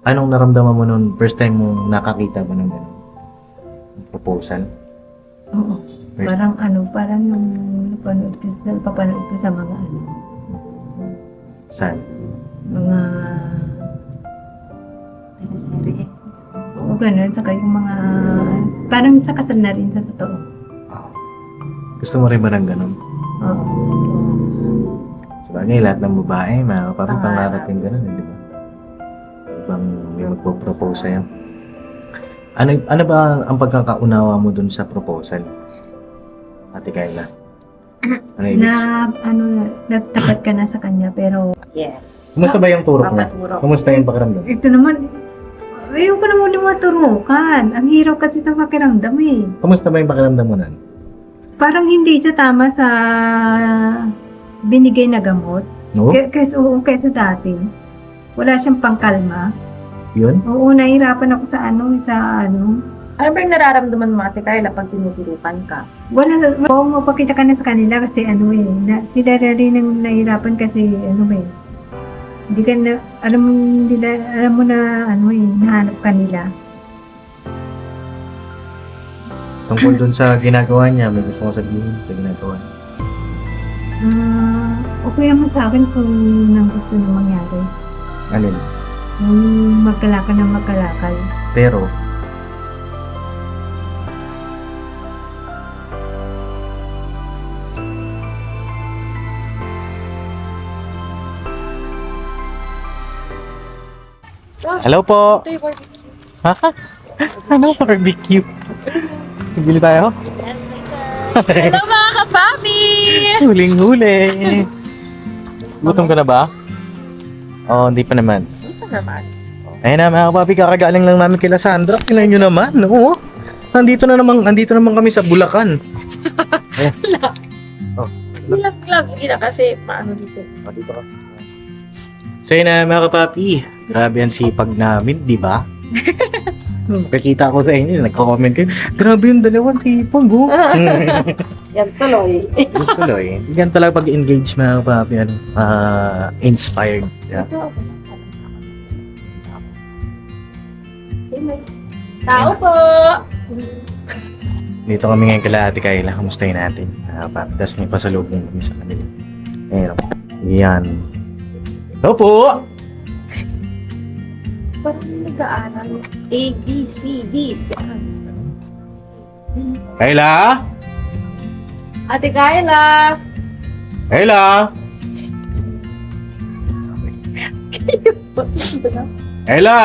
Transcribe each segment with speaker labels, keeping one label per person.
Speaker 1: anong naramdaman mo noon first time mo nakakita mo ng ganun? Proposal?
Speaker 2: Oo.
Speaker 1: First-
Speaker 2: Parang yung napapanood ko sa mga
Speaker 1: Saan?
Speaker 2: mga
Speaker 3: Teleserye.
Speaker 2: oo, ganun. Saka yung mga, parang sa kasal na rin sa totoo.
Speaker 1: Gusto mo rin ba ng ganun?
Speaker 2: Oo.
Speaker 1: Sabagay, lahat ng babae, parang
Speaker 3: Pangarap.
Speaker 1: pangarap yung ganun, di ba? Ibang may magpo-propose sa'yo. Ano ba ang pagkakaunawa mo dun sa proposal? Ate Kayla? Ano ibig?
Speaker 2: Nagtapat ka na sa kanya, pero
Speaker 3: Yes.
Speaker 1: Kumusta ba yung turok niya?
Speaker 3: Papaturok.
Speaker 1: Kumusta yung pakiramdam?
Speaker 2: ito naman, ayoko na muli maturukan. Ang hirap kasi sa pakiramdam eh.
Speaker 1: Kumusta ba yung pakiramdam mo nun?
Speaker 2: Parang hindi siya tama sa binigay na gamot.
Speaker 1: No?
Speaker 2: Kaysa dati. Wala siyang pangkalma.
Speaker 1: Yun?
Speaker 2: Oo, nahihirapan ako sa ano.
Speaker 3: Ano ba yung nararamdaman mo, Ate Kayla, pag tinuturukan ka?
Speaker 2: Oo, mapakita ka na sa kanila kasi sila na rin ang nahihirapan kasi hindi ka na, alam mo na nahanap ka nila.
Speaker 1: Tungkol dun sa ginagawa niya, may gusto ko sabihin sa ginagawa niya.
Speaker 2: Okay naman sa akin kung nang gusto niya mangyari.
Speaker 1: Alin?
Speaker 2: Yung magkalakal na magkalakal.
Speaker 1: Pero, hello po!
Speaker 3: Ito yung barbecue.
Speaker 1: Ha? Ano barbecue? Bili tayo?
Speaker 3: Yes, later. Hello mga kapapi!
Speaker 1: Huling-huli! Gutom ka na ba? Oo, hindi pa naman.
Speaker 3: Ito naman.
Speaker 1: Ayun na mga kapapi, kakagaling lang namin kila Sandra. Sila nyo naman, no? Nandito naman kami sa Bulacan.
Speaker 3: Bilang gloves, sige na kasi maano dito.
Speaker 1: Dito ka. So yun na mga kapapi, grabe ang sipag namin, di ba? Nakikita ko sa inyo, nagko-comment kayo, grabe yung dalawang sipag, oh.
Speaker 3: Yan tuloy.
Speaker 1: Yung tuloy, yan talaga pag-engage mga kapapi, inspired. Yeah.
Speaker 3: Ito. Tao po!
Speaker 1: Dito kami ngayon kala Ate Kayla, kamustahin natin. Tapos may pasalubong kami sa kanila. Ayun. Yan. Hello po!
Speaker 3: Parang nag-aaral. A, B, C, D. Yan.
Speaker 1: Kayla?
Speaker 3: Ate Kayla!
Speaker 1: Kayla? Kayla?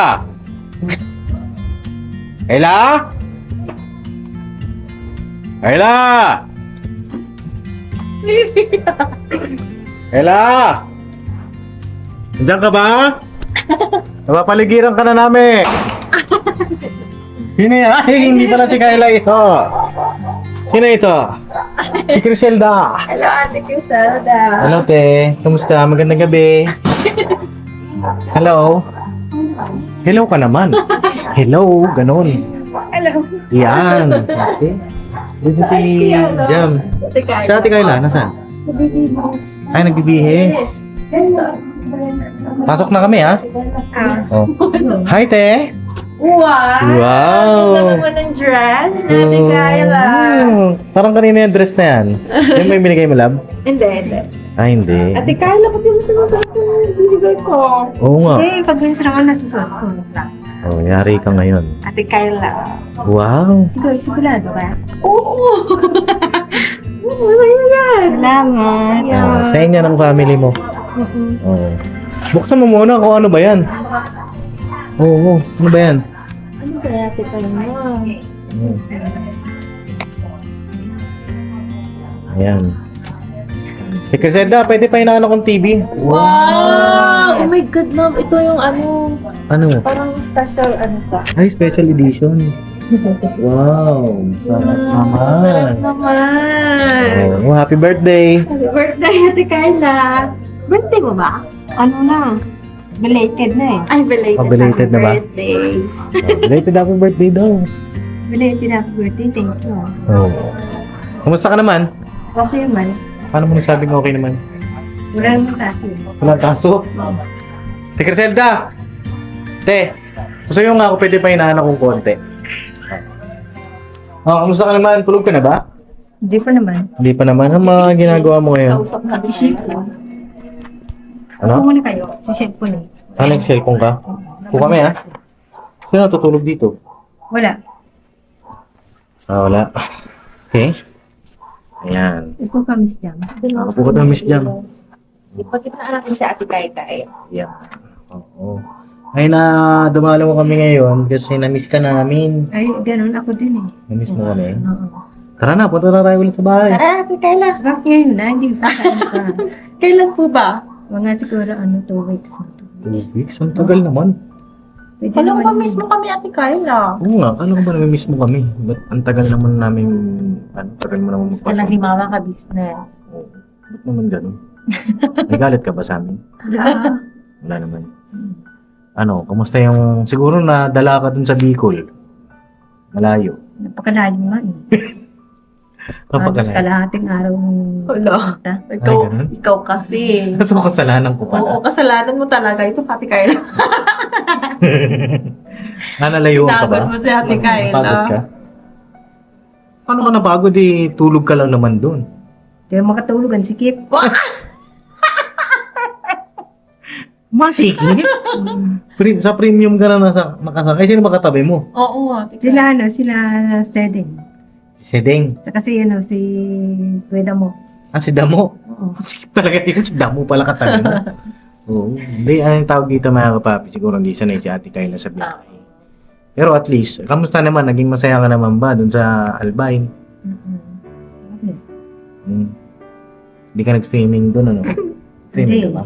Speaker 1: Kayla? Kayla? Kayla? Nandiyan ka ba? Napapaligiran ka na namin. Sino yan? Ay, hindi pala si Kayla ito. Sino ito? Si Criselda.
Speaker 3: Hello, Ate Criselda.
Speaker 1: Hello, te. Kamusta? Magandang gabi. Hello. Hello ka naman. Hello, ganun.
Speaker 3: Hello.
Speaker 1: Yan. Okay. Dito si Jam.
Speaker 3: Ate Kayla.
Speaker 1: Sa Ate Kayla, nasaan? Ay, nagbibihe. Pasok na kami, ha? Oh. Hi, te.
Speaker 3: Wow!
Speaker 1: Wow!
Speaker 3: Ganda naman ng dress na Ate Kayla.
Speaker 1: Oh, parang kanina yung dress na yan. Yung may binigay mo, lab?
Speaker 3: Hindi.
Speaker 1: Ah, hindi.
Speaker 3: Ate Kayla, pati mo binigay ko.
Speaker 1: Oo nga.
Speaker 2: Pag minsan ako nasusuot ko.
Speaker 1: Oh, yari ka ngayon.
Speaker 3: Ate Kayla.
Speaker 1: Wow.
Speaker 2: Sigurado ka?
Speaker 3: Oo! Oo, sa'yo yan.
Speaker 2: Salamat.
Speaker 1: Oh, sa inyo ng family mo. Oh. Buksan mo muna kung ano ba yan. Oo, ano ba yan?
Speaker 3: Ano kaya Ate Kayla?
Speaker 1: Oh. Ayan. Eh, Criselda, pwede pa inaano kong TV?
Speaker 3: Wow! Oh my God, love. Ito yung ano,
Speaker 1: Ano?
Speaker 3: parang special ano ka.
Speaker 1: Ay, special edition. Wow, sarap naman.
Speaker 3: Sarap naman.
Speaker 1: Oh, happy birthday.
Speaker 3: Happy birthday, Ate Kayla. Birthday mo ba?
Speaker 2: Ano na? Belated na
Speaker 3: Ay, belated.
Speaker 1: Oh, belated na ba?
Speaker 3: Birthday.
Speaker 1: Oh, belated happy birthday daw.
Speaker 2: Belated happy birthday. Thank you.
Speaker 1: Oh. Kumusta ka naman?
Speaker 2: Okay naman.
Speaker 1: Paano mo nasabing okay naman?
Speaker 2: Wala namang kasi.
Speaker 1: Walang kaso? Te Criselda! Te, gusto nyo nga ako pwede pa hinahan akong konti. Kamusta ka naman? Tulog ka na ba?
Speaker 2: Hindi pa naman.
Speaker 1: Hindi pa naman. Ano mga ginagawa mo ngayon?
Speaker 3: Kausap na
Speaker 2: Shake po.
Speaker 1: Ano?
Speaker 2: Upo muna kayo. Shake po na.
Speaker 1: Nag-cellphone ka? Upo kami ha? Sino natutulog dito?
Speaker 2: Wala.
Speaker 1: Wala. Okay. Ayan.
Speaker 2: Upo ka, Miss Jam.
Speaker 1: Upo ka daw, Miss Jam.
Speaker 3: Ipagkita natin sa Ate Kai.
Speaker 1: Ayan. Oo. Ay na, dumalo mo kami ngayon kasi na-miss ka namin.
Speaker 2: Ay, ganun ako din eh.
Speaker 1: Na-miss mo kami.
Speaker 2: Oo.
Speaker 1: Tara na, punta na tayo ulit sa bahay.
Speaker 3: Ate Kayla.
Speaker 2: Bakit ngayon na? Hindi pa. Ano pa?
Speaker 3: Kailan po ba?
Speaker 2: Mga siguro 2 weeks.
Speaker 1: 2 weeks? Ang tagal naman.
Speaker 2: Pwede
Speaker 3: Kailan
Speaker 2: naman
Speaker 3: ba
Speaker 2: yun.
Speaker 3: mismo kami Ate Kayla?
Speaker 1: Oo nga, kala ko ba nami-miss mo kami? Ba't ang tagal naman namin, tagal mo naman
Speaker 3: Ka lang ni Mama ka business.
Speaker 1: Oo. Ba't naman ganun? May galit ka ba sa amin?
Speaker 2: Wala.
Speaker 1: Wala naman. Ano, kamusta yung, siguro na dala ka dun sa Bicol? Malayo.
Speaker 2: Napakalalim nga eh. Halos
Speaker 1: Kapag
Speaker 2: kalahating araw ng
Speaker 3: Wala.
Speaker 2: punta.
Speaker 1: ganun?
Speaker 3: Ikaw kasi.
Speaker 1: Kaso kasalanan ko
Speaker 3: Oo,
Speaker 1: pala.
Speaker 3: kasalanan mo talaga. Ito, Ate Kayla.
Speaker 1: Nalayuan ka ba?
Speaker 3: Napagod mo si Ate Kayla.
Speaker 1: Napagod ka? Paano ka napagod eh? Tulog ka lang naman dun.
Speaker 2: Hindi na makatulog ang sikip.
Speaker 1: Masikip? Sa premium ka na nakasakay. Sino ba katabi mo?
Speaker 3: Oo, Ate Kayla.
Speaker 2: Sila Seding.
Speaker 1: Si Sedeng.
Speaker 2: Saka si Kuweda mo.
Speaker 1: Si Damo.
Speaker 2: Oo.
Speaker 1: Masikip talaga yun. Si Damo pala katabi mo. Oo. Hindi, anong tawag dito mga kapapi? Siguro hindi sanay si Ate Kayla sa biyahe. Pero at least, kamusta naman? Naging masaya ka naman ba dun sa Albay? Hmm. Hindi ka nag-swimming dun, ano? Swimming ka ba?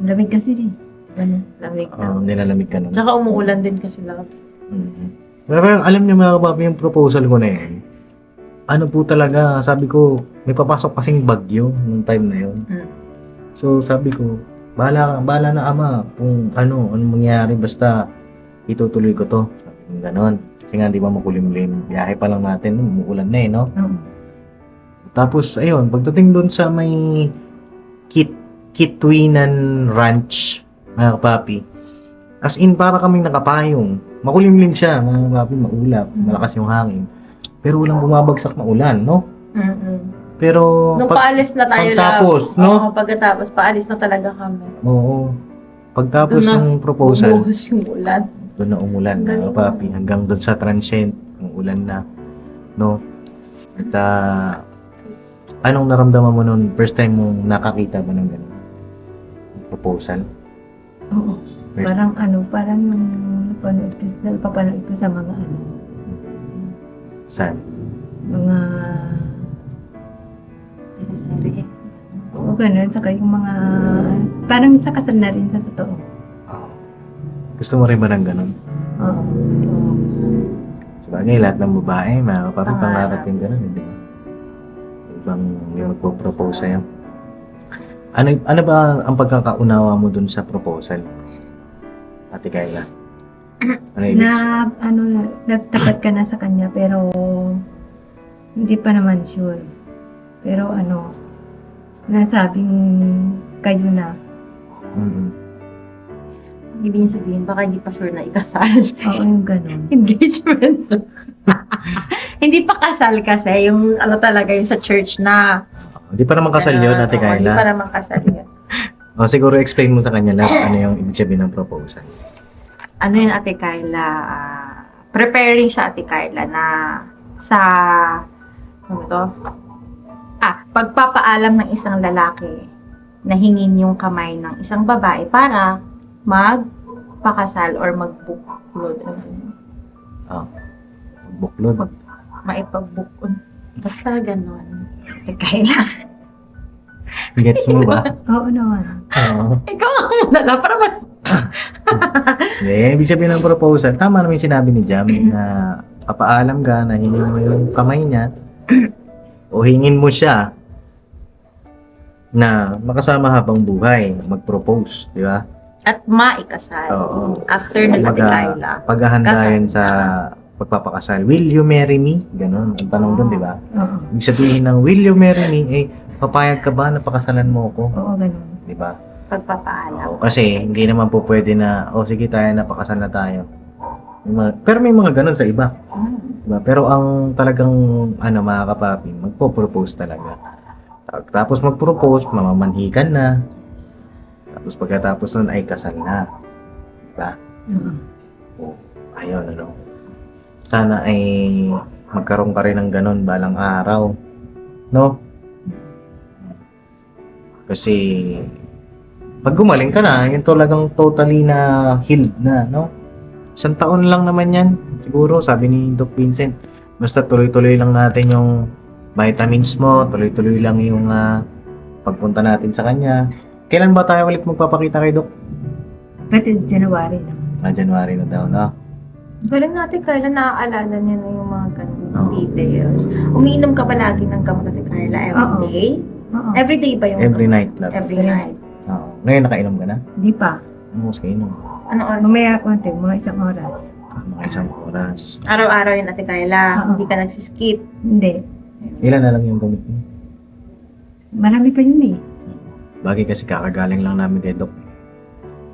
Speaker 2: Lamig kasi din. Ano?
Speaker 3: Lamig
Speaker 1: Oo,
Speaker 3: na.
Speaker 1: nilalamig ka nun.
Speaker 3: Tsaka umuulan din kasi lang.
Speaker 1: Mhm. Pero alam niyo mga kapapi, yung proposal ko na yun, ano po talaga, sabi ko, may papasok kasing bagyo nung time na yun. So sabi ko, bahala na ama kung anong mangyayari, basta itutuloy ko to. Sabi ko ganon. Kasi nga di ba makulimlim, biyahe pa lang natin, umuulan na eh, no?
Speaker 2: Oo.
Speaker 1: Tapos ayun, pagdating doon sa may Kitwinan Ranch, mga kapapi, as in para kaming nakapayong. Makulimlim siya, mga kapapi, maulap, malakas yung hangin. Pero walang bumabagsak na ulan, no? Pero
Speaker 3: Nung paalis na tayo
Speaker 1: pagtapos,
Speaker 3: lang.
Speaker 1: no?
Speaker 3: Oo, pagkatapos, paalis na talaga kami.
Speaker 1: Oo. Pagtapos
Speaker 3: Doon na
Speaker 1: ng proposal,
Speaker 3: Bumuhos yung ulan.
Speaker 1: doon na umulan na,
Speaker 3: Galing.
Speaker 1: papi. Hanggang doon sa transient, ang ulan na. No? At anong naramdaman mo noon? First time mong nakakita ba ng ganun? Proposal?
Speaker 2: Oo.
Speaker 1: First-
Speaker 2: Parang yung papanood ko sa mga
Speaker 1: Saan?
Speaker 2: mga
Speaker 3: Teleserye.
Speaker 2: oo, ganun. Saka yung mga, parang sa kasal na rin sa totoo.
Speaker 1: Gusto mo rin ba ng ganun?
Speaker 2: Oo.
Speaker 1: Sabagay, lahat ng babae, mga kapatid,
Speaker 3: Pangarap.
Speaker 1: pangarap yung ganun, hindi ba? Ibang may magpo-propose sa'yo. Ano ba ang pagkakaunawa mo dun sa proposal? Ate Kayla? Ano ibig
Speaker 2: Nagtapat ka na sa kanya pero hindi pa naman sure. Pero nasabing kayo na.
Speaker 1: Mhm.
Speaker 3: Ibig niya sabihin, baka hindi pa sure na ikasal.
Speaker 2: Oo, yung ganun.
Speaker 3: Engagement. Hindi pa kasal kasi, yung talaga yung sa church na.
Speaker 1: Hindi pa naman kasal yun, Ate
Speaker 3: Oo, Hindi pa
Speaker 1: Kayla.
Speaker 3: naman kasal yun.
Speaker 1: O, siguro explain mo sa kanya lahat ano yung ibig sabihin ng proposal.
Speaker 3: Ano yun, Ate Kayla? Preparing siya, Ate Kayla, na sa, ano to? Pagpapaalam ng isang lalaki na hingin yung kamay ng isang babae para magpakasal or magbuklod.
Speaker 1: Buklod.
Speaker 3: Maipagbukod. Basta ganon. Ate Kayla.
Speaker 1: Gets mo ba?
Speaker 2: Oo naman.
Speaker 1: Oo.
Speaker 3: Ikaw ang muna para mas...
Speaker 1: Hindi, ibig sabihin ng proposal, tama naman yung sinabi ni Jam na papaalam ka na hingin mo yung kamay niya o hingin mo siya na makasama habang buhay, mag-propose, di ba?
Speaker 3: At maikasal.
Speaker 1: Oo.
Speaker 3: After na Ate Kayla.
Speaker 1: Paghahanda
Speaker 3: Kasal.
Speaker 1: yan sa pagpapakasal. Will you marry me? Ganon. Ang tanong doon, di ba?
Speaker 2: Oo.
Speaker 1: Ibig sabihin ng will you marry me, papayag ka ba na pakasalan mo ako?
Speaker 2: Oo, ganun.
Speaker 1: Di ba?
Speaker 3: pagpapaalam.
Speaker 1: Oo, kasi hindi naman po pwede na, sige tayo, napakasal na tayo. Pero may mga ganun sa iba. Diba? Pero ang talagang, mga kapapi, magpo-propose talaga. Tapos mag-propose, mamamanhikan na. Tapos pagkatapos nun ay kasal na. Diba? Oo. Ayun, sana ay magkaroon ka rin ng ganun balang araw. No? Kasi pag gumaling ka na, yun talagang totally na healed na, no? 1 taon lang naman yan. Siguro, sabi ni Doc Vincent, basta tuloy-tuloy lang natin yung vitamins mo, tuloy-tuloy lang yung pagpunta natin sa kanya. Kailan ba tayo ulit magpapakita kay Doc?
Speaker 2: Pati January na.
Speaker 1: January na daw, no?
Speaker 3: Galing natin, Carla, naaalala niya na yung mga ganung
Speaker 1: Oo.
Speaker 3: details. Umiinom ka ba lagi ng gamot natin, Carla, every
Speaker 2: Oo.
Speaker 3: day?
Speaker 2: Oo.
Speaker 3: Every day ba yung
Speaker 1: Every night, love.
Speaker 3: Every night.
Speaker 1: Oo. Ngayon, nakainom ka na?
Speaker 2: Hindi pa.
Speaker 1: Ano sa inom?
Speaker 3: Anong oras?
Speaker 2: Mamaya konti, mga 1 oras.
Speaker 1: Mga 1 oras.
Speaker 3: Araw-araw yun, Ate Carla.
Speaker 2: Oo.
Speaker 3: Hindi ka nagsiskip.
Speaker 2: Hindi.
Speaker 1: Ilan na lang yung gamit mo?
Speaker 2: Marami pa yun eh.
Speaker 1: Bagay kasi kakagaling lang namin kay Doc.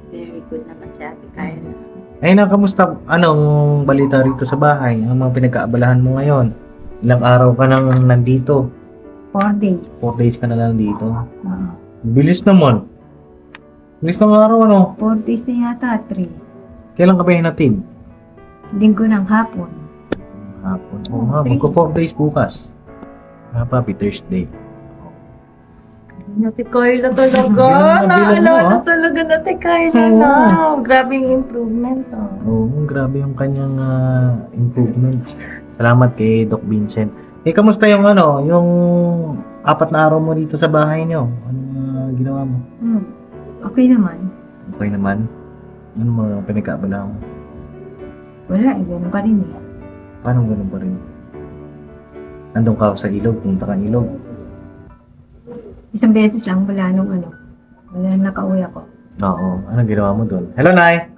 Speaker 3: Very good naman si Ate Carla.
Speaker 1: Ay, kamusta? Anong balita rito sa bahay? Ang mga pinagkaabalahan mo ngayon? Ilang araw ka nang nandito?
Speaker 2: 4 days.
Speaker 1: 4 days ka na lang dito.
Speaker 2: Oo.
Speaker 1: Bilis naman. Bilis ng araw,
Speaker 2: 4 days na yata, 3.
Speaker 1: Kailan ka ba hinatid?
Speaker 2: Linggo ng hapon.
Speaker 1: Hapon. Oo nga, magko 4 days bukas. Papi, Thursday.
Speaker 3: Ate Carla talaga.
Speaker 1: Bilang mo,
Speaker 3: Naalala talaga na Ate Carla
Speaker 1: Oo.
Speaker 3: na. Grabe yung improvement.
Speaker 1: Oo, grabe yung kanyang improvement. Salamat kay Doc Vincent. Kamusta yung yung 4 na araw mo dito sa bahay niyo? Anong ginawa mo?
Speaker 2: Okay naman.
Speaker 1: Okay naman. Ano mga pinagkaabalahan mo?
Speaker 2: Wala eh, ganun pa rin eh.
Speaker 1: Paano ganun pa rin? Andun ka sa ilog, punta ka ilog.
Speaker 2: Isang beses lang, wala nung wala nang nakauwi ako.
Speaker 1: Oo. Anong ginawa mo doon? Hello, Nay!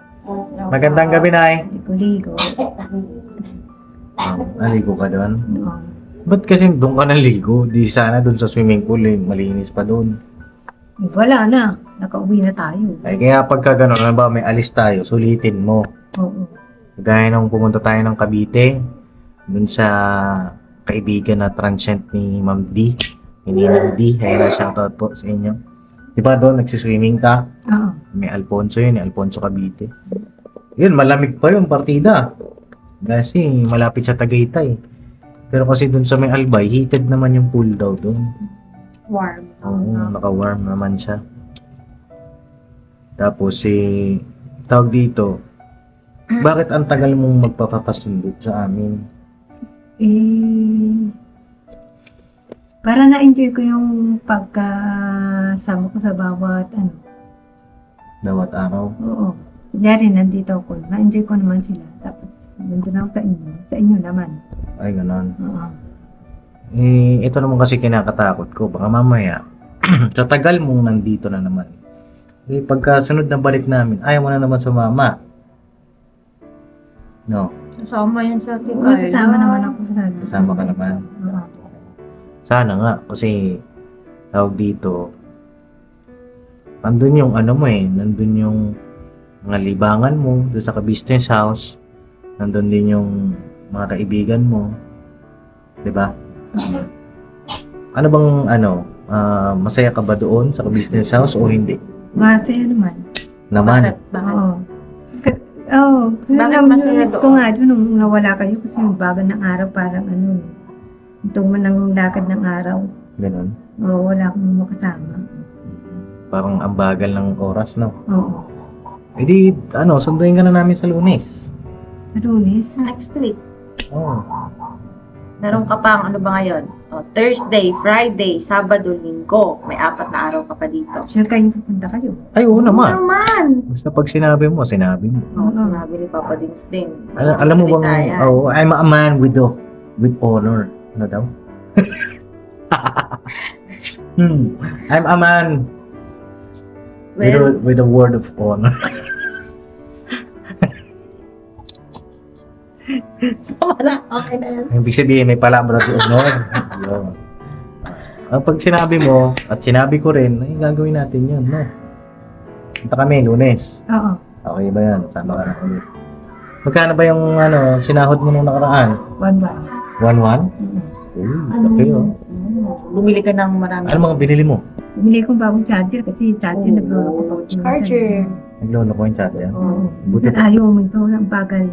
Speaker 1: Magandang gabi, Nay!
Speaker 2: Ligo-ligo.
Speaker 1: Naligo ka doon?
Speaker 2: Oo.
Speaker 1: Ba't kasi doon ka naligo? Di sana doon sa swimming pool, malinis pa doon.
Speaker 2: Wala na. Nakauwi na tayo.
Speaker 1: Ay, kaya pagka gano'n, may alis tayo, sulitin mo.
Speaker 2: Oo.
Speaker 1: Gaya nung pumunta tayo ng Cavite, doon sa kaibigan na transient ni Ma'am D, ni Ninang D, kaya shoutout po sa inyo. Di ba doon, nagsiswimming ka?
Speaker 2: Oo.
Speaker 1: May Alfonso yun, Alfonso Cavite. Yun, malamig pa yung partida. Kasi malapit sa Tagaytay. Pero kasi doon sa may Albay, heated naman yung pool daw doon.
Speaker 3: Warm.
Speaker 1: Oo, naka-warm naman siya. Tapos tawag dito, bakit ang tagal mong magpapapasundo sa amin?
Speaker 2: Para na-enjoy ko yung pagkasama ko sa bawat
Speaker 1: Bawat araw?
Speaker 2: Oo. Kunyari, nandito ako. Na-enjoy ko naman sila. Tapos, nandun ako sa inyo. Sa inyo naman.
Speaker 1: Ay, ganon.
Speaker 2: Oo.
Speaker 1: Ito naman kasi kinakatakot ko. Baka mamaya, sa tagal mong nandito na naman. Pagka sunod na balik namin, ayaw mo na naman sumama. No?
Speaker 3: Kasama yan sa Ate
Speaker 2: Oo,
Speaker 3: Carla.
Speaker 2: sasama naman ako.
Speaker 1: Kasama ka naman.
Speaker 2: Oo.
Speaker 1: Sana nga, kasi tawag dito, nandun yung nandun yung mga libangan mo doon sa ka-business house. Nandun din yung mga kaibigan mo. 'Di ba? Ano bang masaya ka ba doon sa ka-business house o hindi?
Speaker 2: Masaya naman.
Speaker 1: Naman.
Speaker 3: Bakit?
Speaker 2: Oo. Oo. Kasi
Speaker 3: Bakit masaya
Speaker 2: na-miss ko
Speaker 3: doon?
Speaker 2: nga doon nung nawala kayo kasi yung baga ng araw parang ito mo ng lakad ng araw.
Speaker 1: Ganun.
Speaker 2: Oo, wala akong makasama.
Speaker 1: Parang ang bagal ng oras, no?
Speaker 2: Oo.
Speaker 1: E di, sunduin ka na namin sa Lunes.
Speaker 2: Sa Lunes.
Speaker 3: Next week.
Speaker 1: Oo.
Speaker 3: Meron ka pang ngayon? Thursday, Friday, Sabado, Linggo. May 4 na araw ka pa dito.
Speaker 2: Sure kayo pupunta kayo.
Speaker 1: Ay, oo naman.
Speaker 3: Naman!
Speaker 1: Basta pag sinabi mo, sinabi mo.
Speaker 3: Oo,
Speaker 2: Oo.
Speaker 3: sinabi ni Papa Dings din.
Speaker 1: Alam mo bang, I'm a man with honor. Ano daw? I'm a man with a word of honor.
Speaker 3: Wala, okay na yan.
Speaker 1: Ibig sabihin, may palabra de honor. Yun. Pag sinabi mo, at sinabi ko rin, ay gagawin natin yun, no? Punta kami, Lunes.
Speaker 2: Oo.
Speaker 1: Okay ba yan? Sama ka na ulit. Magkano ba yung sinahod mo nung nakaraan?
Speaker 2: 1-1.
Speaker 1: 1-1? Okay oh.
Speaker 3: Bumili ka ng marami.
Speaker 1: Ano mga binili mo?
Speaker 2: Bumili kong bagong charger kasi charger naglolo ko pa.
Speaker 3: Charger.
Speaker 1: Naglolo ko yung chat yan.
Speaker 2: Oo.
Speaker 1: Buti
Speaker 2: Minsan ayaw mo ito, ang bagal.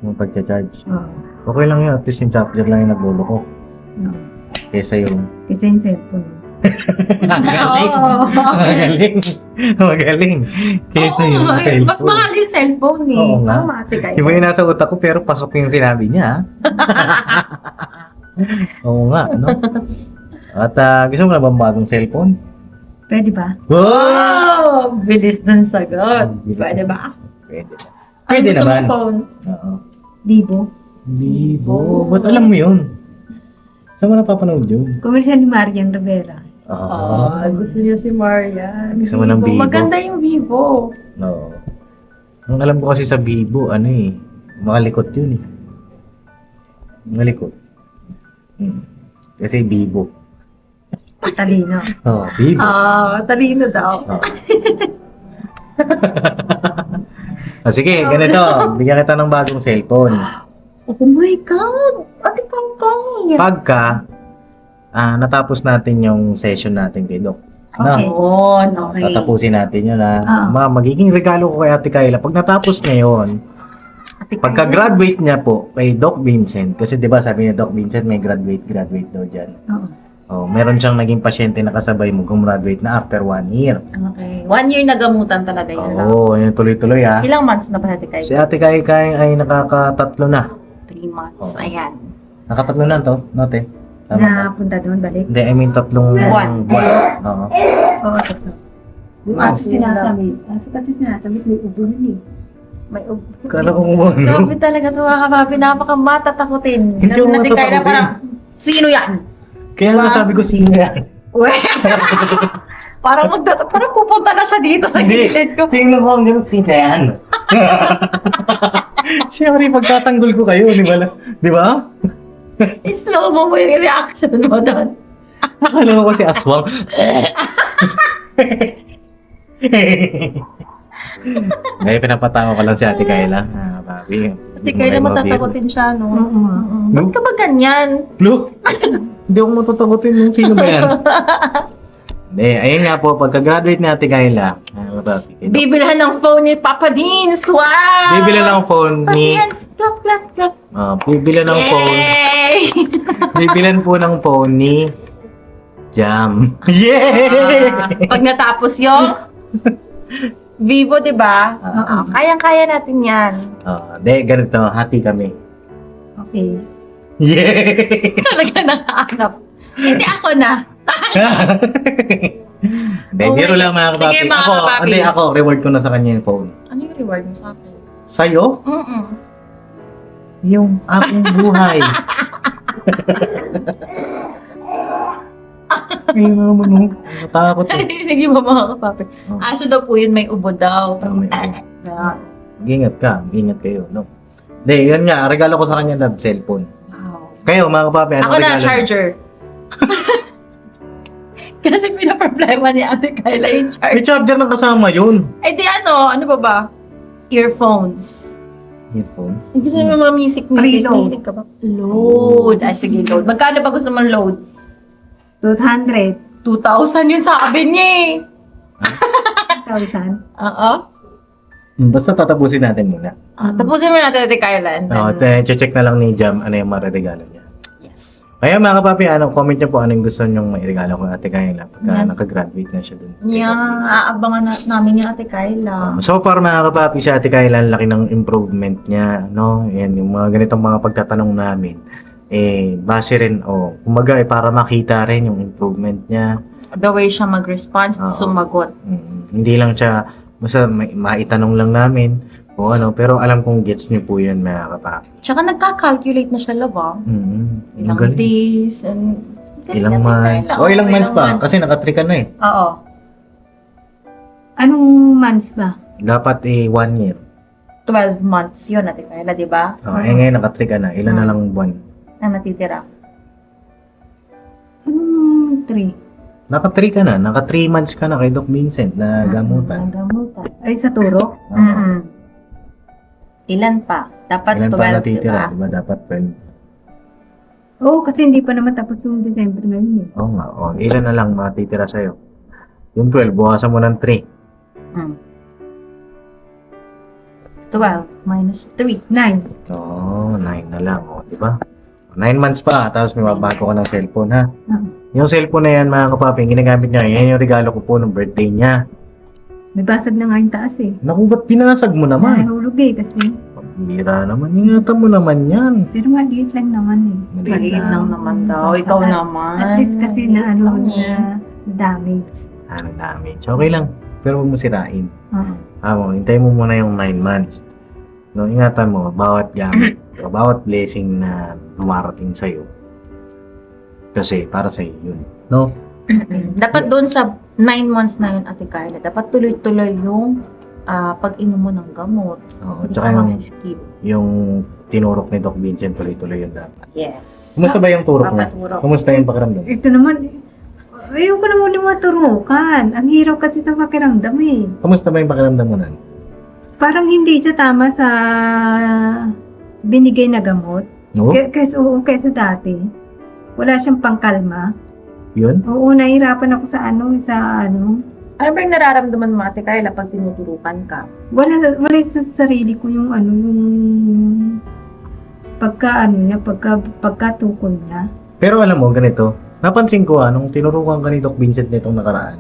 Speaker 1: yung pagcha-charge.
Speaker 2: Oo.
Speaker 1: Okay lang yun. At least yung charger lang yung naglolo ko.
Speaker 2: Oo.
Speaker 1: Kesa yung...
Speaker 2: Kasi yung cellphone.
Speaker 1: Magaling!
Speaker 3: Oo.
Speaker 1: Magaling! Magaling! Kesa yung
Speaker 3: Oo,
Speaker 1: cellphone.
Speaker 3: Mas mahal yung cellphone eh.
Speaker 1: Oo nga.
Speaker 3: Tama, Ate Kayla.
Speaker 1: Iba yung nasa utak ko pero pasok yung sinabi niya. Oo nga, no? At gusto mo na ba bagong cellphone?
Speaker 2: Pwede ba?
Speaker 3: Oh! Bilis ng sagot.
Speaker 1: Bilis
Speaker 3: Pwede
Speaker 1: ng
Speaker 3: ba?
Speaker 1: Pwede.
Speaker 3: Ano
Speaker 1: Pwede
Speaker 3: gusto
Speaker 1: naman.
Speaker 3: mong phone?
Speaker 1: Oo.
Speaker 2: Vivo.
Speaker 1: Vivo. Ba't alam mo yun? Saan mo napapanood yun?
Speaker 2: Commercial ni Marian Rivera.
Speaker 3: Gusto niya si Marian.
Speaker 1: Gusto mo ng Vivo?
Speaker 3: Maganda yung Vivo.
Speaker 1: Oo. Ang alam ko kasi sa Vivo, makalikot yun eh. Makalikot. Kasi Vivo.
Speaker 2: Talino.
Speaker 1: Oo, Vivo.
Speaker 3: Talino daw.
Speaker 1: Oo. Sige, ganito. Bigyan kita ng bagong cellphone.
Speaker 3: Oh my God! Ate Kangkang!
Speaker 1: Pagka natapos natin yung session natin kay Doc.
Speaker 2: Okay.
Speaker 3: Oh, okay.
Speaker 1: Tatapusin natin yun
Speaker 2: Ah.
Speaker 1: magiging regalo ko kay Ate Kayla. Pag natapos niya yun,
Speaker 3: Ate Kayla.
Speaker 1: pagka-graduate niya po kay Doc Vincent, kasi di ba sabi ni Doc Vincent may graduate daw dyan.
Speaker 2: Oo.
Speaker 1: Oh, meron siyang naging pasyente na kasabay mo gumraduate na after 1 year.
Speaker 3: Okay. 1 year na gamutan talaga yun lang.
Speaker 1: Oo, yun tuloy-tuloy ah.
Speaker 3: Ilang months na ba Ate Kayla?
Speaker 1: Si Ate Kayla ay nakakatatlo na.
Speaker 3: 3 months.
Speaker 1: Oo.
Speaker 3: Ayan.
Speaker 1: Nakatatlo na to, note. Tama ba?
Speaker 2: Napunta doon, balik.
Speaker 1: Hindi, I mean tatlong
Speaker 3: Buwan.
Speaker 1: Oo.
Speaker 2: Oo, tatlo. Yung
Speaker 3: Ah,
Speaker 2: aso sinasamit. Aso kasi sinasamit, may ubo nun eh.
Speaker 3: May
Speaker 1: Kala ko mo, no?
Speaker 3: Grabe talaga ito mga kapapi. Napaka-matatakutin.
Speaker 1: Hindi ako
Speaker 3: Ate Kayla
Speaker 1: matatakutin.
Speaker 3: parang, sino yan?
Speaker 1: Kaya nga sabi ko sino yan.
Speaker 3: Parang pupunta na siya dito sa gilid ko.
Speaker 1: Tingnan ko ang ganun, sino yan? Siyempre, pagtatanggol ko kayo, di ba? Di ba?
Speaker 3: I-slow mo yung reaction mo doon.
Speaker 1: Akala ko kasi aswang. Dahil pinapatawa ko lang si Ate Kayla. Babi.
Speaker 3: Ate Kayla matatakotin siya, no?
Speaker 2: Oo.
Speaker 3: Ba't ka ba ganyan?
Speaker 1: Look! Hindi ako matatakotin yung sino ba yan? Hindi, ayun nga po, pagka-graduate ni Ate Kayla,
Speaker 3: Bibilhan ng phone ni Papa Deans. Wow!
Speaker 1: bibili lang ang phone
Speaker 3: Papa
Speaker 1: ni...
Speaker 3: Deans, clap, clap, clap.
Speaker 1: Bibili ng phone.
Speaker 3: Yay!
Speaker 1: Bibilan po ng phone ni... Jam. Yay!
Speaker 3: Pag natapos yung Vivo, di ba? Kayang-kaya natin yan.
Speaker 1: Ganito, hati kami.
Speaker 2: Okay.
Speaker 1: Yay!
Speaker 3: Talaga nakahanap. Hindi ako na.
Speaker 1: Hindi,
Speaker 3: Oh my
Speaker 1: biro lang mga
Speaker 3: God. Sige,
Speaker 1: kapapi.
Speaker 3: mga kapapi.
Speaker 1: Ako, reward ko na sa kanya yung phone.
Speaker 3: Ano yung reward mo sa akin?
Speaker 1: Sa'yo? Yung aking buhay. Ayun naman, no? Natakot eh.
Speaker 3: Narinig mo mga kapapi. Aso daw po yun, may ubo daw. Kaya,
Speaker 1: Ingat ka, ingat kayo, no? Hindi, yun nga, regalo ko sa kanya na cellphone.
Speaker 3: wow.
Speaker 1: Kayo, mga kapapi, ano
Speaker 3: Ako na,
Speaker 1: regalo?
Speaker 3: charger. Kasi pinaproblema ni Ate Kayla yung
Speaker 1: May
Speaker 3: charger.
Speaker 1: charger na kasama yun.
Speaker 3: Eh di ano ba ba? Earphones.
Speaker 1: Earphone?
Speaker 3: Gusto mo mga music-music?
Speaker 2: Preload.
Speaker 3: Mahilig ka ba? Load. Ay, sige, load. Magkano ba gusto mong load?
Speaker 2: 200.
Speaker 3: 2,000 yung sabi niya eh.
Speaker 2: 1,000.
Speaker 3: Oo.
Speaker 1: Basta tatapusin natin muna.
Speaker 3: Tapusin mo natin Ate Kayla. and then-
Speaker 1: Check na lang ni Jam ano yung mariregalo niya.
Speaker 3: Yes.
Speaker 1: Kaya mga kapapi, comment niyo po anong gusto niyong mairegalo kung Ate Kayla pagka
Speaker 3: Yes.
Speaker 1: nakagraduate na siya dun.
Speaker 3: Yeah, aabangan namin yung Ate Kayla.
Speaker 1: So far mga kapapi, si Ate Kayla, ang laki ng improvement niya, no? Yan, yung mga ganitong mga pagtatanong namin, base rin, kumbaga, para makita rin yung improvement niya.
Speaker 3: The way siya mag-response,
Speaker 1: Oo.
Speaker 3: sumagot.
Speaker 1: Hindi lang siya, basta maitanong lang namin, o ano, pero alam kong gets niyo po yun mga kapapi.
Speaker 3: Tsaka nagka-calculate na siya, love, ah. Ilang
Speaker 1: Ang galing.
Speaker 3: days, and...
Speaker 1: Ilang
Speaker 3: Ate
Speaker 1: months.
Speaker 3: Kayla,
Speaker 1: O, ilang months pa.
Speaker 3: months.
Speaker 1: Kasi naka-3 ka na eh.
Speaker 3: Oo.
Speaker 2: Anong months ba?
Speaker 1: Dapat 1 year.
Speaker 3: 12 months yun, Ate Kayla, di ba?
Speaker 1: Ngayon naka-3 ka na. Ilan na lang buwan?
Speaker 3: Na natitira.
Speaker 2: Anong 3?
Speaker 1: Naka 3 ka na. Naka 3 months ka na kay Doc Vincent na gamutan.
Speaker 3: Gamutan.
Speaker 2: Ay, sa turok?
Speaker 3: Mm-mm. Ilan pa? Dapat
Speaker 1: Ilan
Speaker 3: 12,
Speaker 1: pa natitira?
Speaker 3: diba?
Speaker 1: Diba dapat 12?
Speaker 2: Oo, kasi hindi pa naman tapos yung December ngayon eh.
Speaker 1: Oo nga. Oh, ilan na lang matitira sa'yo? Yung 12, bukasan mo ng 3.
Speaker 3: Mm. 12 minus 3.
Speaker 2: 9.
Speaker 1: Oo, 9 na lang. O, diba? 9 months pa. Tapos may mabago ka ng cellphone, ha? Yung cellphone na yan, mga kapaping, ginagamit niya. Yan yung regalo ko po ng birthday niya.
Speaker 2: May basag na nga yung taas eh.
Speaker 1: Naku, ba't binasag mo naman?
Speaker 2: Nahulog eh kasi.
Speaker 1: Pambira naman. Ingatan mo naman yan.
Speaker 2: Pero maliit lang naman eh.
Speaker 3: Maliit lang naman daw. Ikaw naman.
Speaker 2: At least kasi na ano na damage.
Speaker 1: Ano damage? Okay lang. Pero huwag mo sirain.
Speaker 2: Oo.
Speaker 1: Hintayin mo muna yung 9 months. No, ingatan mo, bawat gamit, o bawat blessing na dumarating sa'yo. Kasi, para sa'yo yun. No?
Speaker 3: Dapat doon sa 9 months na yun, Ate Carla, dapat tuloy-tuloy yung pag-inom mo ng gamot.
Speaker 1: Oo,
Speaker 3: Hindi
Speaker 1: tsaka
Speaker 3: ka magsiskip.
Speaker 1: yung tinurok ni Doc Vincent, tuloy-tuloy yun dapat.
Speaker 3: Yes.
Speaker 1: Kumusta ba yung turok niya?
Speaker 3: Papaturok.
Speaker 1: Kumusta yung pakiramdam?
Speaker 2: Ito naman, ayoko na muna maturukan. Ang hirap kasi sa pakiramdam eh.
Speaker 1: Kumusta ba yung pakiramdam mo nun?
Speaker 2: Parang hindi siya tama sa binigay na gamot.
Speaker 1: No?
Speaker 2: Kaysa dati. Wala siyang pangkalma.
Speaker 1: Yun?
Speaker 2: Oo, nahirapan ako sa ano.
Speaker 3: Ano ba yung nararamdaman mo, Ate Carla, pag tinuturukan ka?
Speaker 2: Wala sa sarili ko yung yung pagkatukol niya.
Speaker 1: Pero alam mo, ganito, napansin ko nung tinurukan ka ni Doc Vincent nitong nakaraan,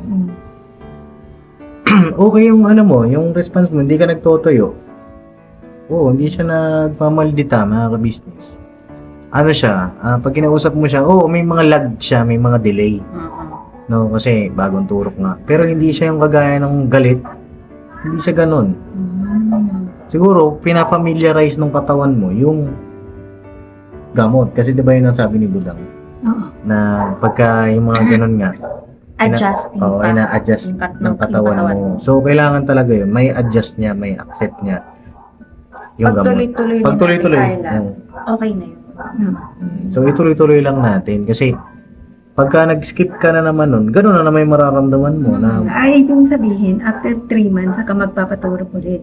Speaker 1: okay yung yung response mo, hindi ka nagtotoyo. Oo, hindi siya nagpamaldita, mga ka-business. Ano siya, pag kinausap mo siya, may mga lag siya, may mga delay. No, kasi bagong turok nga. Pero hindi siya yung kagaya ng galit. Hindi siya ganun. Siguro, pinafamiliarize ng katawan mo yung gamot. Kasi di ba yun ang sabi ni Budang?
Speaker 2: Oo.
Speaker 1: Na pagka yung mga ganun nga,
Speaker 3: Adjusting
Speaker 1: Oo,
Speaker 3: pa.
Speaker 1: ina-adjust
Speaker 3: Yung
Speaker 1: ng katawan mo. So, kailangan talaga yun. May adjust niya, may accept niya. Yung
Speaker 3: Pag
Speaker 1: gamot.
Speaker 3: tuloy-tuloy
Speaker 1: Pag
Speaker 3: din,
Speaker 1: tuloy-tuloy.
Speaker 3: Ate Carla,
Speaker 1: oo.
Speaker 3: okay na yun.
Speaker 1: So, ituloy-tuloy lang natin. Kasi, pagka nag-skip ka na naman nun, gano'n na naman yung mararamdaman mo na,
Speaker 2: Ay, yung sabihin, after 3 months, saka magpapaturok ulit.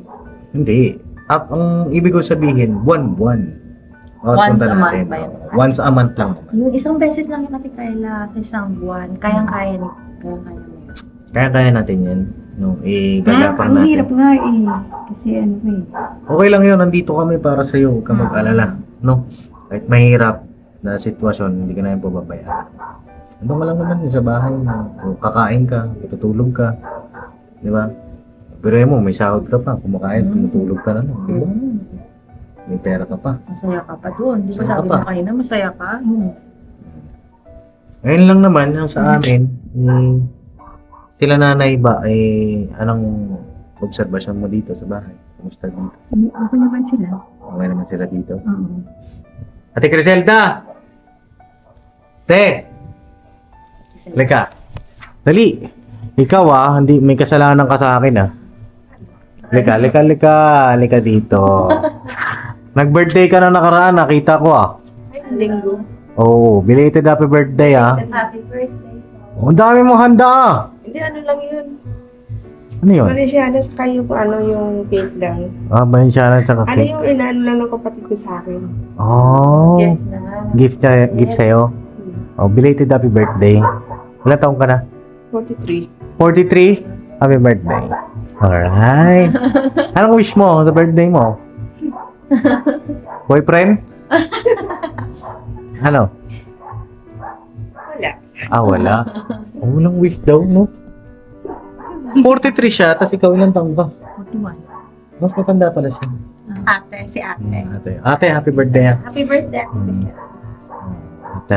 Speaker 1: hindi. Ang ibig ko sabihin, buwan-buwan.
Speaker 3: Once
Speaker 1: Punta
Speaker 3: a month
Speaker 1: natin.
Speaker 3: ba yun?
Speaker 1: Once a month lang naman.
Speaker 3: Yung isang beses lang yung Ate Carla, isang buwan, kayang-kaya mo.
Speaker 1: Kaya natin yan. No, gagapang
Speaker 2: Ang
Speaker 1: natin.
Speaker 2: hirap nga eh. Kasi
Speaker 1: Okay lang yun, nandito kami para sa'yo. Huwag ka mag-alala. No? Kahit mahirap na sitwasyon, hindi ka na yung pababayaan. Ano ka lang naman sa bahay na kakain ka, tutulog ka. Di ba? Pero mo, may sahod ka pa, kumakain, tumutulog ka na. No? Di ba? May pera ka pa.
Speaker 3: Masaya ka pa doon. Di ba
Speaker 1: Masaya
Speaker 3: sabi
Speaker 1: ka pa.
Speaker 3: mo kanina, masaya ka?
Speaker 1: Ngayon lang naman, yung sa amin, sila nanay ba, anong obserbasyon mo dito sa bahay? Kumusta dito?
Speaker 2: okay naman sila.
Speaker 1: Okay naman sila dito.
Speaker 2: Oo.
Speaker 1: Ate Criselda! Te! Lika. Dali. Ikaw hindi may kasalanan ka sa akin Lika. Lika dito. Nag-birthday ka na nakaraan, nakita ko
Speaker 3: Linggo.
Speaker 1: Oo, belated happy birthday
Speaker 3: Happy birthday.
Speaker 1: Ang dami mong handa
Speaker 4: Hindi, ano lang yun.
Speaker 1: Ano yun?
Speaker 4: Valenciana, saka yung yung cake lang.
Speaker 1: Balenciaga sa
Speaker 4: Ano
Speaker 1: cafe.
Speaker 4: yung inaano lang ng kapatid ko sa akin.
Speaker 1: Oh,
Speaker 3: Yes na.
Speaker 1: gift sa'yo. Oh, belated happy birthday. Ilang taong ka na?
Speaker 4: 43.
Speaker 1: 43? Happy birthday. Alright. Anong wish mo sa birthday mo? Boyfriend? Ano?
Speaker 4: Wala.
Speaker 1: Wala. Walang wish daw, no? 43 siya, tapos ikaw ilang taong ka?
Speaker 2: 41.
Speaker 1: Mas matanda pala siya.
Speaker 3: Si ate.
Speaker 1: Ate, happy birthday.
Speaker 3: Happy birthday.
Speaker 1: At,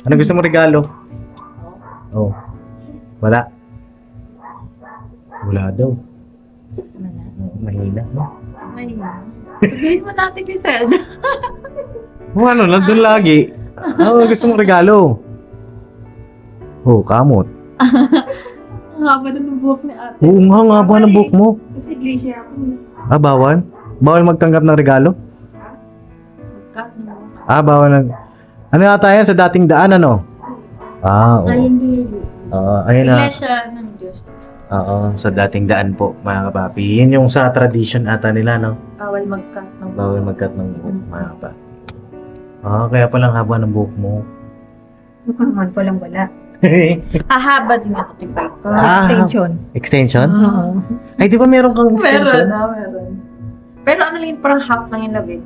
Speaker 1: ano gusto mo regalo? Oh. Wala. Wala daw. Mahina, no?
Speaker 3: Sabihin mo natin, Griselda.
Speaker 1: Ano, nandun lagi. Gusto mong regalo? Kamot.
Speaker 3: Ang haba na ng buhok ni ate.
Speaker 1: Oo nga, ang haba ng buhok mo.
Speaker 4: Kasi glacier ako.
Speaker 1: Bawal? Bawal magtanggap ng regalo? Bawal Ano yata yan sa dating daan, ano?
Speaker 3: Ay, hindi
Speaker 1: Ayun na.
Speaker 3: Iglesia ng Diyos.
Speaker 1: Oo, sa dating daan po, mga kapapi. Yun yung sa tradition ata nila, no?
Speaker 3: Bawal mag-cut ng
Speaker 1: Bawal mag-cut ng buhok, mga kapapi. Kaya palang haba ng buhok mo.
Speaker 2: Naman ko lang wala.
Speaker 3: Hahaba din ako tigay ko.
Speaker 2: Extension.
Speaker 1: Extension?
Speaker 2: Oo.
Speaker 1: Ay, di ba meron kang extension?
Speaker 3: Meron. Pero ano lang yun, parang half lang yung labi.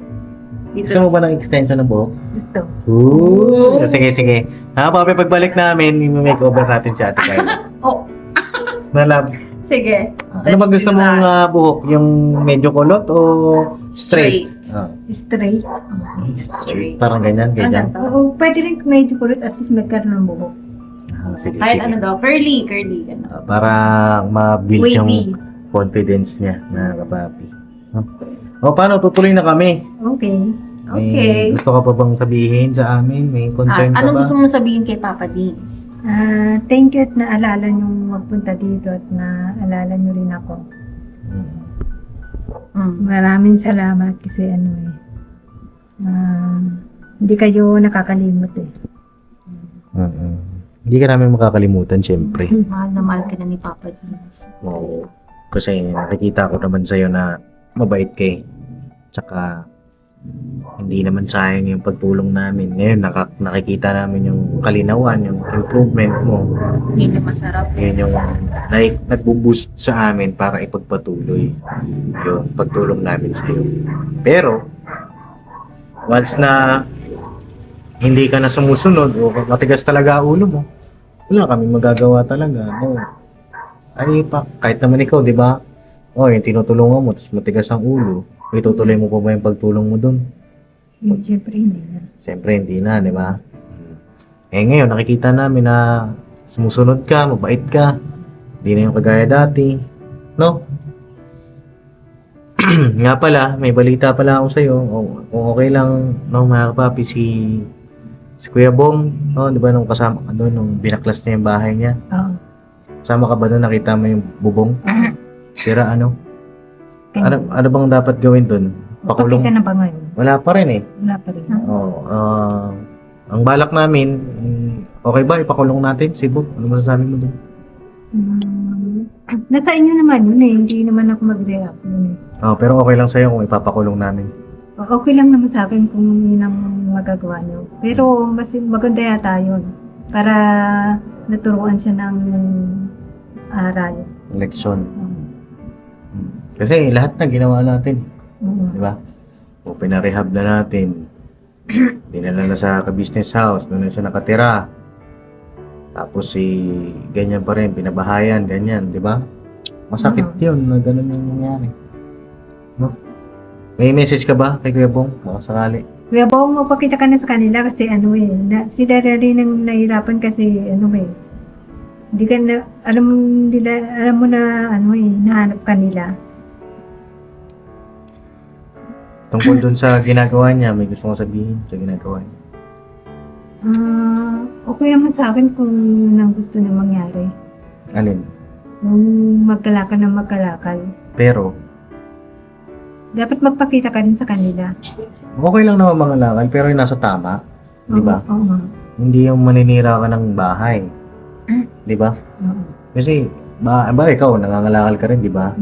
Speaker 3: Dito.
Speaker 1: Gusto mo ba ng extension ng buhok?
Speaker 2: Gusto.
Speaker 1: Ooh! Sige. Papi, pagbalik namin, i-makeover natin si Ate Kyla.
Speaker 3: Oh,
Speaker 1: Nalab.
Speaker 3: sige.
Speaker 1: Ano ba
Speaker 3: Let's
Speaker 1: gusto
Speaker 3: do
Speaker 1: mong
Speaker 3: that.
Speaker 1: buhok? Yung medyo kulot o straight?
Speaker 2: Straight.
Speaker 1: Straight. Parang ganyan.
Speaker 3: Parang ganito.
Speaker 2: Oo, pwede rin medyo kulot at least magkaroon ng buhok.
Speaker 1: Sige.
Speaker 3: Kahit ano daw, curly. Ganun.
Speaker 1: Para ma-build yung
Speaker 3: Wavy.
Speaker 1: confidence niya, na kapapi. Paano? Tutuloy na kami.
Speaker 2: Okay.
Speaker 3: Okay.
Speaker 1: Gusto ka pa bang sabihin sa amin? May concern ka
Speaker 3: Anong
Speaker 1: ba?
Speaker 3: gusto mong sabihin kay Papa Dins?
Speaker 2: Thank you at naalala nyo magpunta dito at naalala nyo rin ako. Maraming salamat kasi hindi kayo nakakalimot eh.
Speaker 1: Hindi ka namin makakalimutan, syempre.
Speaker 3: Mahal na mahal ka na ni Papa Dins.
Speaker 1: Oo. Kasi nakikita ko naman sa'yo na mabait ka eh. Tsaka, hindi naman sayang yung pagtulong namin. Ngayon, nakikita namin yung kalinawan, yung improvement mo.
Speaker 3: Yun yung masarap.
Speaker 1: Yun yung nagbo-boost sa amin para ipagpatuloy yung pagtulong namin sa'yo. Pero, once na hindi ka na sumusunod o matigas talaga ulo mo, wala kami magagawa talaga. No. Ay, kahit naman ikaw, di ba? Yung tinutulungan mo, tapos matigas ang ulo. Itutuloy mo pa ba yung pagtulong mo dun?
Speaker 2: Siyempre hindi na.
Speaker 1: Siyempre, hindi na, di ba? Ngayon, nakikita namin na sumusunod ka, mabait ka. Hindi na yung kagaya dati. No? Nga pala, may balita pala ako sa'yo. Kung okay lang, no, mga kapapi, si Kuya Bong, no, di ba, nung kasama ka doon, nung binaklas niya yung bahay niya.
Speaker 2: Oo.
Speaker 1: Kasama ka ba doon, nakita mo yung bubong? Sira, ano? Ano bang dapat gawin doon?
Speaker 2: Pakita na ba ngayon?
Speaker 1: Wala pa rin eh.
Speaker 2: Wala pa rin.
Speaker 1: Ang balak namin, okay ba ipakulong natin si Bob? Ano masasabi mo doon?
Speaker 2: Nasa inyo naman yun eh. Hindi naman ako mag-react yun eh.
Speaker 1: Pero okay lang sa'yo kung ipapakulong namin.
Speaker 2: Okay lang naman sa akin kung yun ang magagawa nyo. Pero mas maganda yata yun. Para naturuan siya ng aral.
Speaker 1: Eleksyon. Kasi lahat na ginawa natin. Di ba? O pinarehab na natin. Dinala na sa business house. Doon na siya nakatira. Tapos ganyan pa rin, pinabahayan, ganyan, di ba? Masakit yun na ganun yung nangyari. No? May message ka ba kay Kuya Bong? Baka sakali.
Speaker 2: Kuya Bong, magpakita ka na sa kanila kasi sila rin ang nahirapan kasi hindi ka na, alam mo na nahanap ka nila.
Speaker 1: Tungkol dun sa ginagawa niya, may gusto kong sabihin sa ginagawa niya.
Speaker 2: Okay naman sa akin kung yun ang gusto na mangyari.
Speaker 1: Alin?
Speaker 2: Nung magkalakal na magkalakal.
Speaker 1: Pero,
Speaker 2: Dapat magpakita ka din sa kanila.
Speaker 1: okay lang naman mga lakal, pero yung nasa tama. Di ba?
Speaker 2: Oo.
Speaker 1: Hindi yung maninira ka ng bahay. Di ba?
Speaker 2: Oo.
Speaker 1: Kasi, ikaw, nangangalakal ka rin, di ba?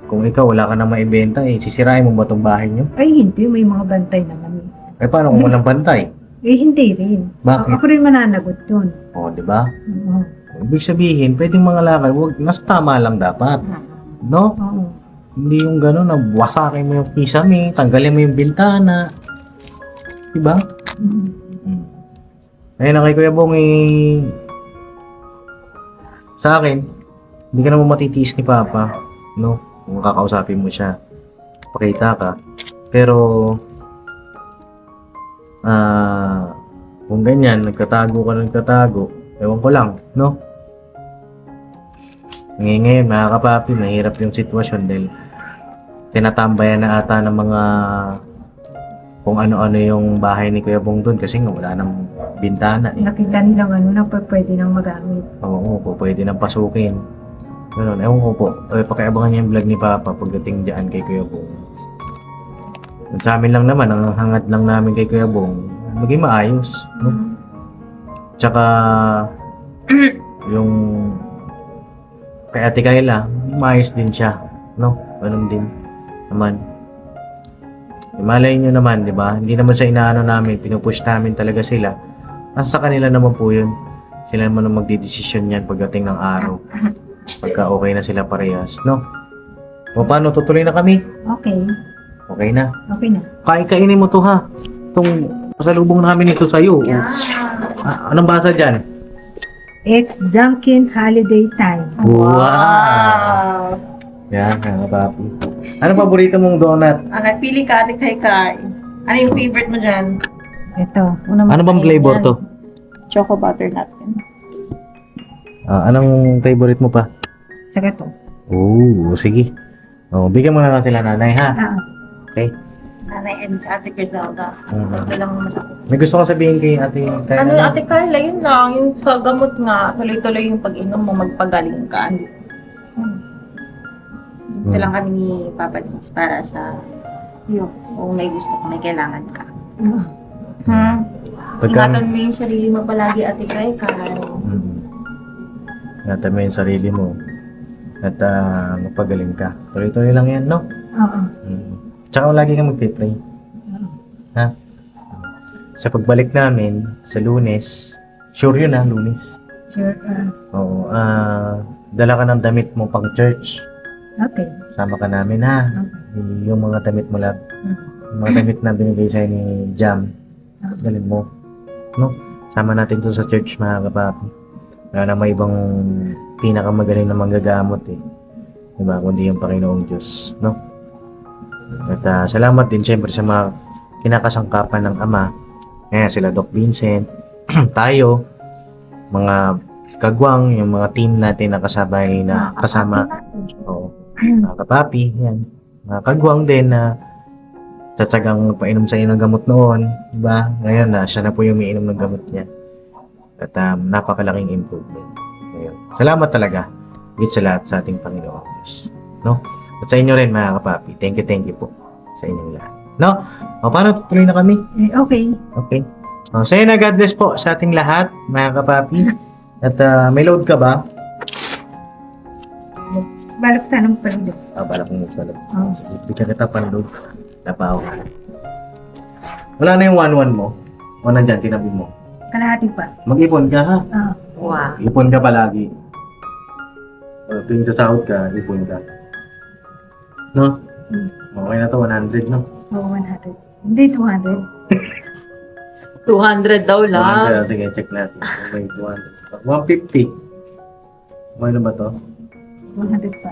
Speaker 1: Kung ikaw, wala ka na maibenta, sisirain mo ba itong bahay niyo?
Speaker 2: Ay, hindi. May mga bantay naman eh.
Speaker 1: Paano kung walang bantay?
Speaker 2: Hindi rin.
Speaker 1: Bakit?
Speaker 2: Ako rin mananagot dun.
Speaker 1: Di ba?
Speaker 2: Oo.
Speaker 1: Ibig sabihin, pwedeng mga lakal, nasa tama lang dapat. No?
Speaker 2: Oo.
Speaker 1: Hindi yung gano'n, na wasakin mo yung kisame, tanggalin mo yung bintana. Di ba? Ayun na kay Kuya Bong, sa akin, hindi ka naman matitiis ni Papa, no? Kung kakausapin mo siya, pakita ka. Pero, kung ganyan, nagkatago, ewan ko lang, no? Ngayon, mga kapapi, mahirap yung sitwasyon dahil tinatambayan na ata ng mga kung ano-ano yung bahay ni Kuya Bong doon kasi nga wala nang bintana eh.
Speaker 2: Nakita nilang na pwede nang magamit.
Speaker 1: Oo po, pwede nang pasukin. Ganun, ewan ko po. Pakiabangan niyo yung vlog ni Papa pagdating dyan kay Kuya Bong. Sa amin lang naman, ang hangat lang namin kay Kuya Bong, maging maayos. No? Tsaka, yung kay Ate Kayla, maayos din siya, no? Ganun din naman. Malay nyo naman, di ba? Hindi naman sa inaano namin, pinupush namin talaga sila. Nasa kanila naman po yun. Sila naman ang magdidesisyon yan pagdating ng araw. Pagka okay na sila parehas, no? O paano, tutuloy na kami?
Speaker 2: Okay.
Speaker 1: Okay na.
Speaker 2: Okay na.
Speaker 1: Kainin mo to ha. Itong pasalubong namin ito sa'yo. Anong basa dyan?
Speaker 2: It's Dunkin' Holiday Time.
Speaker 3: Wow!
Speaker 1: Yan, mga papi. Ano paborito mong donut?
Speaker 3: Okay, pili ka, Ate Kai. Ano yung favorite mo dyan?
Speaker 2: Ito.
Speaker 1: Ano bang flavor to?
Speaker 3: Choco butternut.
Speaker 1: Anong favorite mo pa?
Speaker 2: Saka to.
Speaker 1: Oo, sige. Bigyan mo na lang sila nanay ha. Okay?
Speaker 3: Nanay and sa Ate Griselda.
Speaker 1: Mhm.
Speaker 3: Ito lang matapos.
Speaker 1: May gusto ko sabihin kay ate Kayla.
Speaker 3: Ano, Ate Carla, yun lang. Yung sa gamot nga, tuloy-tuloy yung pag-inom mo, magpagaling ka. Ito lang kami ni Papa Dins para sa iyo. Kung may gusto, kung may kailangan ka. Ingatan mo yung sarili mo palagi, Ate Carla.
Speaker 1: Ingatan mo yung sarili mo. At magpagaling ka. Tuloy-tuloy lang yan, no?
Speaker 2: Oo.
Speaker 1: Tsaka lagi kang magpipray. Ha? Sa pagbalik namin, sa Lunes, sure yun ha, Lunes.
Speaker 2: Sure.
Speaker 1: Oo. Dala ka ng damit mo pang church.
Speaker 2: Okay.
Speaker 1: Sama ka namin ha. Yung mga damit mo lang. Yung mga damit na binigay sa'yo ni Jam. Dalhin mo. No? Sama natin to sa church, mga kapapi. Wala na may ibang pinakamagaling na manggagamot eh. Diba? Kundi yung Panginoong Diyos. No? At salamat din syempre sa mga kinakasangkapan ng Ama. Ayan, sila Doc Vincent, tayo, mga kagwang, yung mga team natin na kasabay na kasama. Oo. Mga kapapi, yan. Mga kagwang din na tsatsagang painom sa inyo ng gamot noon. Diba? Ngayon na, siya na po yung umiinom ng gamot niya. At napakalaking improvement. Ngayon. Salamat talaga. Higit sa lahat sa ating Panginoon Diyos. No? At sa inyo rin mga kapapi. Thank you po sa inyong lahat. No? O, paano tutuloy na kami?
Speaker 2: Okay.
Speaker 1: Okay. O, sa'yo na God bless po sa ating lahat, mga kapapi. At may load ka ba?
Speaker 2: Balak sana mo pala doon.
Speaker 1: Balak mo sa load.
Speaker 2: Oo.
Speaker 1: Bigyan kita pan-load. Napaw ka. Wala na yung 1-1 mo. O nandyan, tinabi mo.
Speaker 2: Kalahati pa.
Speaker 1: Mag-ipon ka ha.
Speaker 3: Wow.
Speaker 1: Ipon ka palagi. Tuwing sasahod ka, ipon ka. No? Okay na to, 100 no?
Speaker 2: Oo, 100. Hindi, 200.
Speaker 3: 200 daw
Speaker 1: 100, sige, check natin. Okay, 200. 150. Okay na ba to?
Speaker 2: 100 pa.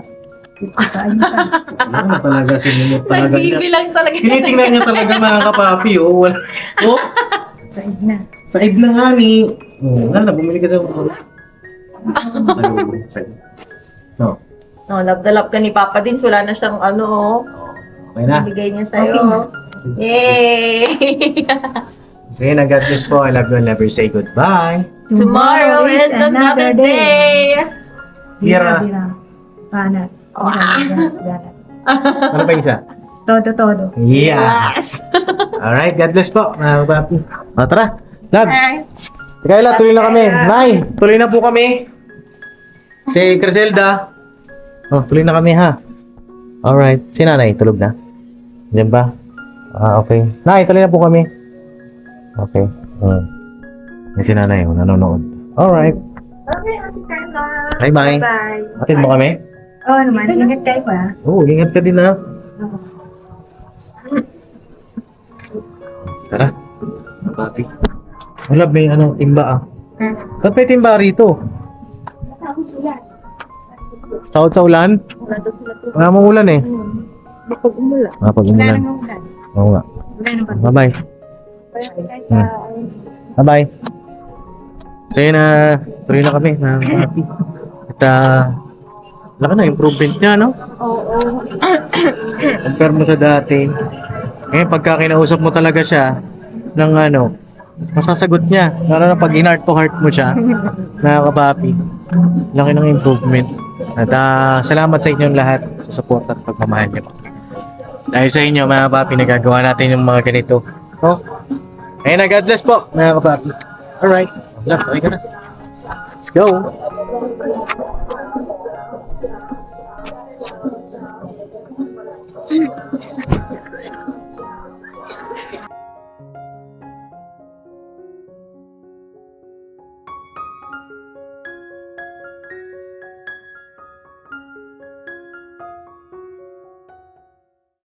Speaker 2: 50 pa. Ayun pa.
Speaker 1: Ano talaga, sinimot talaga niya.
Speaker 3: Nagbibilang talaga.
Speaker 1: Tinitingnan niya talaga mga kapapi, oh. Wala. Oh,
Speaker 2: Said na.
Speaker 1: said na nga ni. Oh, nga na, bumili ka sa sa loob. No.
Speaker 3: No, love na love ka ni Papa Dins. Wala na siyang ano,
Speaker 1: Okay na.
Speaker 3: bigay niya sa'yo.
Speaker 2: Okay na.
Speaker 3: Yay!
Speaker 1: Sige na, God bless po. I love you and never say goodbye.
Speaker 3: Tomorrow is another day.
Speaker 1: Bira.
Speaker 2: Bira. Pana.
Speaker 3: Oh.
Speaker 2: Bira.
Speaker 1: Ano pa isa?
Speaker 2: Todo.
Speaker 1: Yeah.
Speaker 3: Yes!
Speaker 1: Alright, God bless po, mga kapapi. O, tara. Love.
Speaker 3: Bye.
Speaker 1: Kayla, tuloy na kami. Nay, tuloy na po kami. Kay Griselda. Oh, tuloy na kami ha. Alright. Si nanay, tulog na? Diyan ba? Okay. Nay, tuloy na po kami. Okay. Si nanay, nanonood. Alright.
Speaker 3: Okay, Ate Carla.
Speaker 1: Bye-bye.
Speaker 3: Bye.
Speaker 1: Atid mo kami?
Speaker 2: Oo naman, ingat kayo pa.
Speaker 1: Oo, ingat ka din ha. Tara. Papi. Wala, may timba ah. Ba't may timba rito? Takot sa ulan?
Speaker 3: Wala daw sila to.
Speaker 1: Wala mong ulan eh.
Speaker 3: Kapag umula.
Speaker 1: Pag
Speaker 2: Wala
Speaker 1: umulan.
Speaker 2: nang ulan.
Speaker 1: Oo nga.
Speaker 2: Wala nang ulan.
Speaker 1: Bye-bye. Bye-bye. So yun tuloy na kami na papi. At laki na, improvement niya, no?
Speaker 3: Oo.
Speaker 1: Compare mo sa dati. Ngayon, pagka kinausap mo talaga siya ng masasagot niya. Lalo na pag in-heart to heart mo siya, nakakapapi. Laki ng improvement. At salamat sa inyong lahat sa support at pagmamahal niyo. Dahil sa inyo, mga kapapi, nagagawa natin yung mga ganito. Oh. Ayun na, God bless po, mga kapapi. Alright. Tara, tuloy ka na. Let's go.